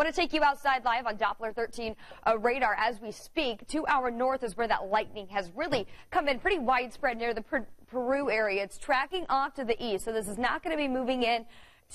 Want to take you outside live on Doppler 13 radar as we speak. To our north is where that lightning has really come in pretty widespread near the Peru area. It's tracking off to the east, so this is not going to be moving in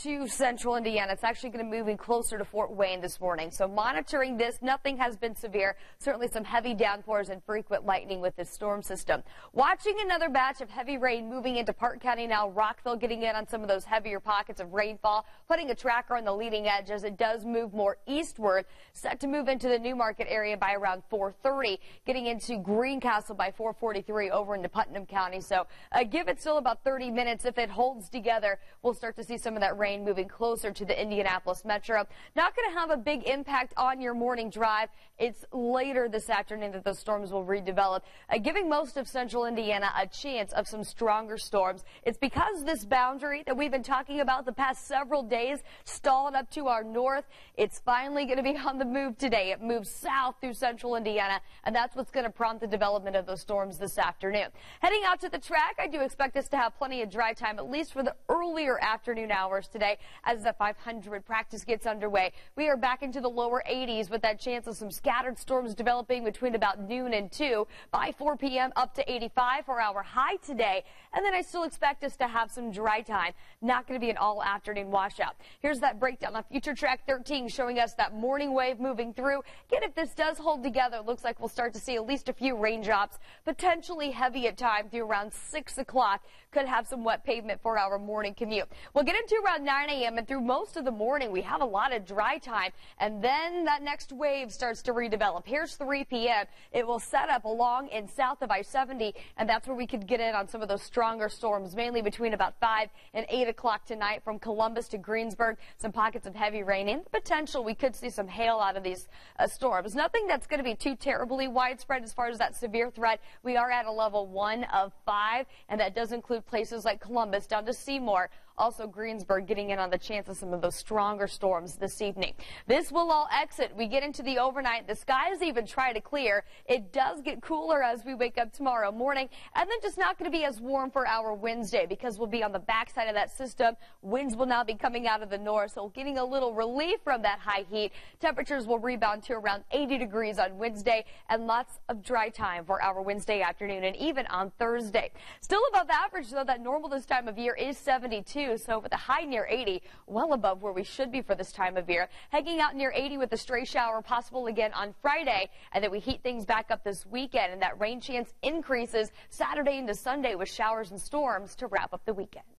to central Indiana. It's actually going to be moving closer to Fort Wayne this morning. So monitoring this, nothing has been severe. Certainly some heavy downpours and frequent lightning with this storm system. Watching another batch of heavy rain moving into Park County now. Rockville getting in on some of those heavier pockets of rainfall, putting a tracker on the leading edge as it does move more eastward. Set to move into the Newmarket area by around 4:30, getting into Greencastle by 4:43 over into Putnam County. So give it still about 30 minutes. If it holds together, we'll start to see some of that rain moving closer to the Indianapolis metro. Not going to have a big impact on your morning drive. It's later this afternoon that those storms will redevelop, giving most of central Indiana a chance of some stronger storms. It's because this boundary that we've been talking about the past several days stalled up to our north. It's finally going to be on the move today. It moves south through central Indiana, and that's what's going to prompt the development of those storms this afternoon. Heading out to the track, I do expect us to have plenty of dry time, at least for the earlier afternoon hours today as the 500 practice gets underway. We are back into the lower 80s with that chance of some scattered storms developing between about noon and 2. By 4 p.m. up to 85 for our high today. And then I still expect us to have some dry time. Not going to be an all afternoon washout. Here's that breakdown on Future Track 13 showing us that morning wave moving through. Again, if this does hold together, it looks like we'll start to see at least a few raindrops, potentially heavy at time through around 6 o'clock. Could have some wet pavement for our morning commute. We'll get into around 9 a.m. and through most of the morning we have a lot of dry time, and then that next wave starts to redevelop. Here's 3 p.m. It will set up along and south of I-70, and that's where we could get in on some of those stronger storms, mainly between about 5 and 8 o'clock tonight from Columbus to Greensburg. Some pockets of heavy rain and the potential we could see some hail out of these storms. Nothing that's going to be too terribly widespread as far as that severe threat. We are at a level 1 of 5, and that does include places like Columbus down to Seymour. Also Greensburg getting in on the chance of some of those stronger storms this evening. This will all exit. We get into the overnight. The skies even try to clear. It does get cooler as we wake up tomorrow morning, and then just not going to be as warm for our Wednesday because we'll be on the backside of that system. Winds will now be coming out of the north, so getting a little relief from that high heat. Temperatures will rebound to around 80 degrees on Wednesday, and lots of dry time for our Wednesday afternoon and even on Thursday. Still above average, though. That normal this time of year is 72. So with a high near 80, well above where we should be for this time of year. Hanging out near 80 with a stray shower possible again on Friday, and then we heat things back up this weekend, and that rain chance increases Saturday into Sunday with showers and storms to wrap up the weekend.